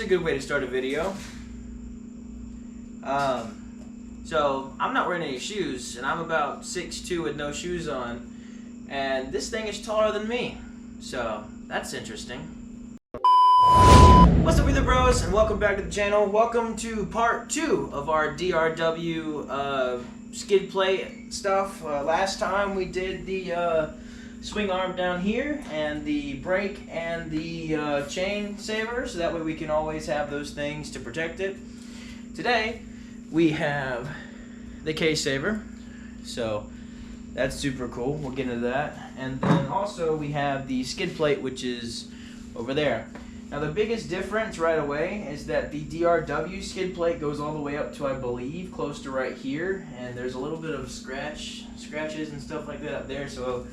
good way to start a video. So I'm not wearing any shoes, and I'm about 6'2" with no shoes on, and this thing is taller than me, so that's interesting. What's up, Wheeler Bros, and welcome back to the channel. Welcome to part 2 of our DRW skid plate stuff. Last time we did the swing arm down here, and the brake and the chain saver, so that way we can always have those things to protect it. Today we have the case saver, so that's super cool. We'll get into that. And then also we have the skid plate, which is over there. Now the biggest difference right away is that the DRW skid plate goes all the way up to, I believe, close to right here, and there's a little bit of scratches and stuff like that up there, so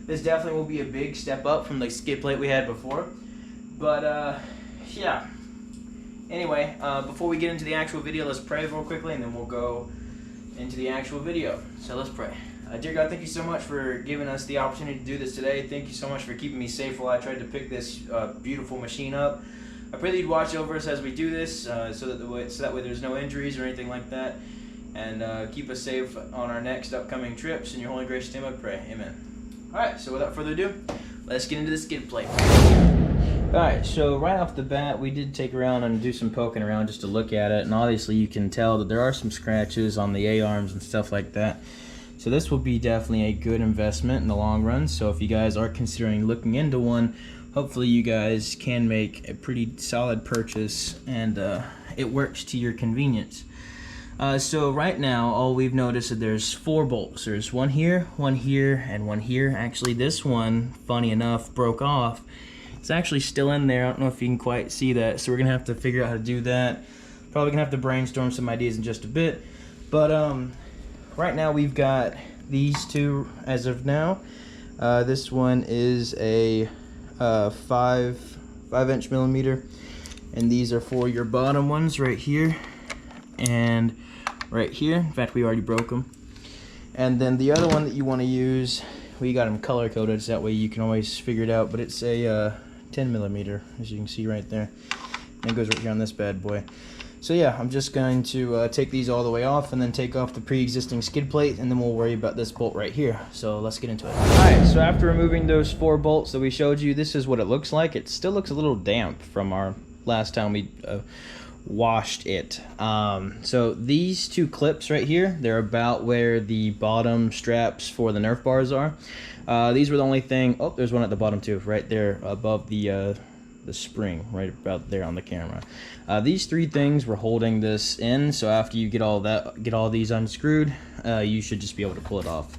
this definitely will be a big step up from the skid plate we had before. But yeah. Anyway, before we get into the actual video, let's pray real quickly, and then we'll go into the actual video. So let's pray. Dear God, thank you so much for giving us the opportunity to do this today. Thank you so much for keeping me safe while I tried to pick this beautiful machine up. I pray that you'd watch over us as we do this, so that way there's no injuries or anything like that, and keep us safe on our next upcoming trips. In your holy gracious name I pray. Amen. Alright, so without further ado, let's get into the skid plate. Alright, so right off the bat, we did take around and do some poking around just to look at it, and obviously you can tell that there are some scratches on the A-arms and stuff like that. So this will be definitely a good investment in the long run, so if you guys are considering looking into one, hopefully you guys can make a pretty solid purchase, and it works to your convenience. So right now, all we've noticed is there's 4 bolts. There's one here, and one here. Actually, this one, funny enough, broke off. It's actually still in there. I don't know if you can quite see that, so we're gonna have to figure out how to do that. Probably gonna have to brainstorm some ideas in just a bit. But right now we've got these 2 as of now. This one is a 5" millimeter, and these are for your bottom ones right here and right here. In fact, we already broke them. And then the other one that you want to use, we got them color coded, so that way you can always figure it out, but it's a 10 millimeter, as you can see right there, and it goes right here on this bad boy. So yeah, I'm just going to take these all the way off, and then take off the pre-existing skid plate, and then we'll worry about this bolt right here. So let's get into it. Alright, so after removing those 4 bolts that we showed you, this is what it looks like. It still looks a little damp from our last time we washed it. So these 2 clips right here, they're about where the bottom straps for the Nerf bars are. These were the only thing. Oh, there's one at the bottom too, right there above the spring, right about there on the camera. These 3 things were holding this in, so after you get all these unscrewed, you should just be able to pull it off.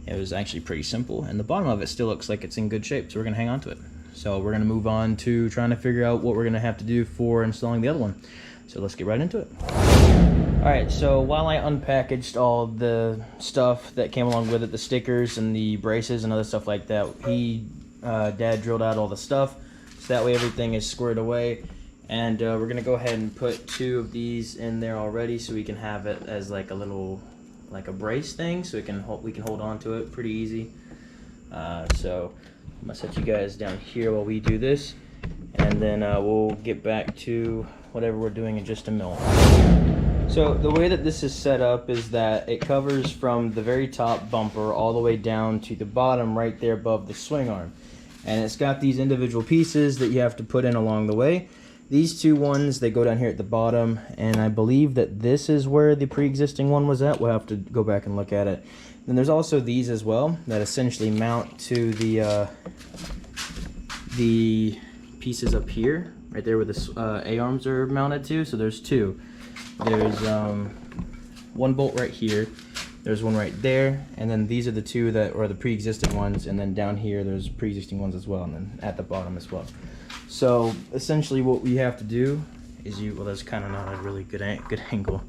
It was actually pretty simple, and the bottom of it still looks like it's in good shape, so we're gonna hang on to it. So we're gonna move on to trying to figure out what we're gonna have to do for installing the other one. So let's get right into it. Alright, so while I unpackaged all the stuff that came along with it, the stickers and the braces and other stuff like that, Dad drilled out all the stuff, so that way everything is squared away. And we're gonna go ahead and put 2 of these in there already, so we can have it as like a little, like a brace thing, so we can hold on to it pretty easy. So I'm gonna set you guys down here while we do this, and then we'll get back to whatever we're doing in just a minute. So the way that this is set up is that it covers from the very top bumper all the way down to the bottom right there above the swing arm. And it's got these individual pieces that you have to put in along the way. These 2 ones, they go down here at the bottom, and I believe that this is where the pre-existing one was at. We'll have to go back and look at it. Then there's also these as well that essentially mount to the pieces up here, right there where the A-arms are mounted to. So there's 2. There's 1 bolt right here, there's 1 right there, and then these are the 2 that are the pre-existing ones, and then down here there's pre-existing ones as well, and then at the bottom as well. So essentially what we have to do is well, that's kind of not a really good angle,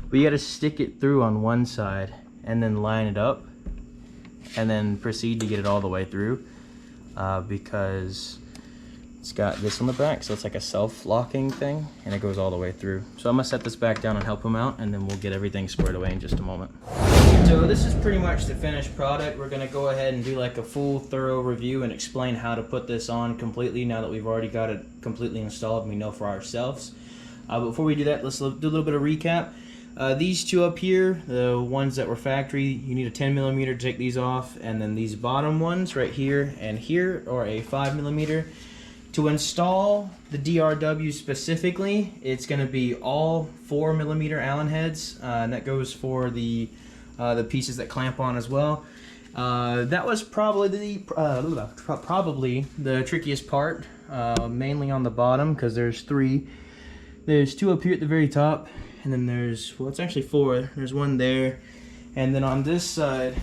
but you got to stick it through on one side and then line it up, and then proceed to get it all the way through, because it's got this on the back, so it's like a self-locking thing, and it goes all the way through. So I'm gonna set this back down and help him out, and then we'll get everything squared away in just a moment. So this is pretty much the finished product. We're gonna go ahead and do like a full thorough review and explain how to put this on completely now that we've already got it completely installed and we know for ourselves. Before we do that, let's do a little bit of recap. These two up here, the ones that were factory, you need a 10mm to take these off, and then these bottom ones right here and here are a 5mm. To install the DRW specifically, it's going to be all 4mm Allen heads, and that goes for the pieces that clamp on as well. That was probably the trickiest part, mainly on the bottom, because there's three. There's two up here at the very top, and then there's, well, it's actually four. There's one there, and then on this side,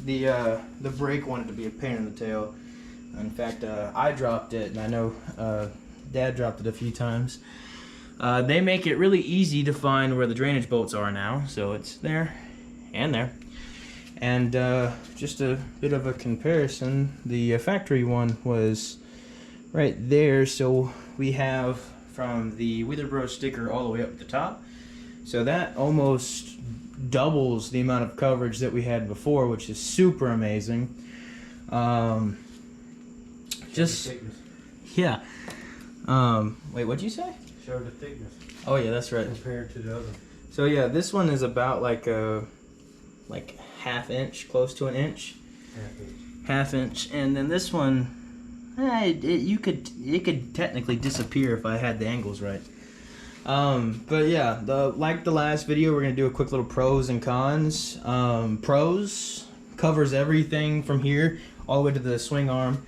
the brake wanted to be a pain in the tail. In fact, I dropped it, and I know Dad dropped it a few times. They make it really easy to find where the drainage bolts are now, so it's there and there. And just a bit of a comparison, the factory one was right there, so we have from the Wheeler Bros sticker all the way up at the top. So that almost doubles the amount of coverage that we had before, which is super amazing. Just, yeah. Wait, what'd you say? Show the thickness. Oh yeah, that's right. Compared to the other. So yeah, this one is about like a ½ inch, close to an inch. Half inch, and then this one, it could technically disappear if I had the angles right. But yeah, like the last video, we're gonna do a quick little pros and cons. Pros covers everything from here all the way to the swing arm.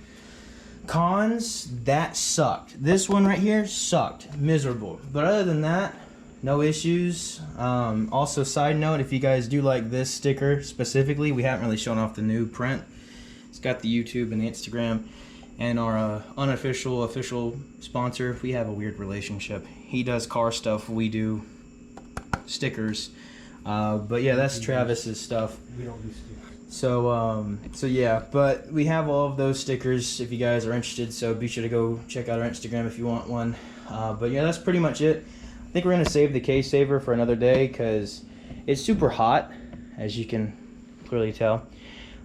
Cons, that sucked. This one right here sucked, miserable. But other than that, no issues. Also, side note, if you guys do like this sticker specifically, we haven't really shown off the new print. It's got the YouTube and the Instagram, and our unofficial official sponsor. We have a weird relationship. He does car stuff, we do stickers. But yeah, that's Travis's stuff. We don't do stickers. So yeah, but we have all of those stickers if you guys are interested, so be sure to go check out our Instagram if you want one. But yeah, that's pretty much it. I think we're going to save the case saver for another day because it's super hot, as you can clearly tell.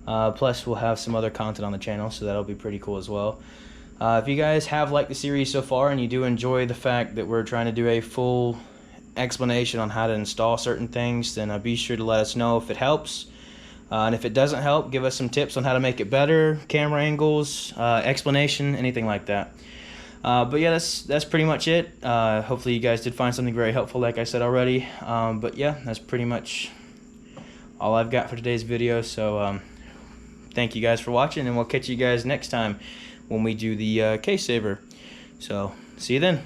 Plus, we'll have some other content on the channel, so that'll be pretty cool as well. If you guys have liked the series so far and you do enjoy the fact that we're trying to do a full explanation on how to install certain things, then be sure to let us know if it helps. And if it doesn't help, give us some tips on how to make it better, camera angles, explanation, anything like that. But yeah, that's pretty much it. Hopefully you guys did find something very helpful, like I said already. But yeah, that's pretty much all I've got for today's video. So thank you guys for watching, and we'll catch you guys next time when we do the case saver. So see you then.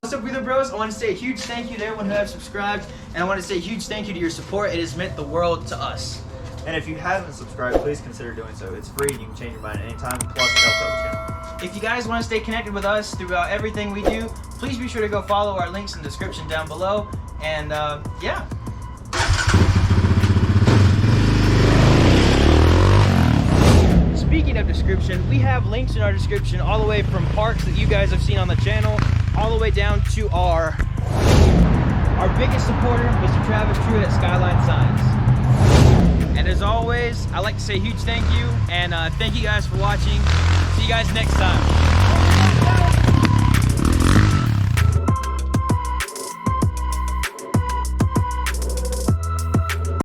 What's up, Wheeler Bros? I want to say a huge thank you to everyone who has subscribed, and I want to say a huge thank you to your support. It has meant the world to us. And if you haven't subscribed, please consider doing so. It's free and you can change your mind at any time, plus it helps out the channel. If you guys want to stay connected with us throughout everything we do, please be sure to go follow our links in the description down below. And yeah. Speaking of description, we have links in our description all the way from parks that you guys have seen on the channel, all the way down to our biggest supporter, Mr. Travis Truett at Skyline Signs. And as always, I'd like to say a huge thank you, and thank you guys for watching. See you guys next time.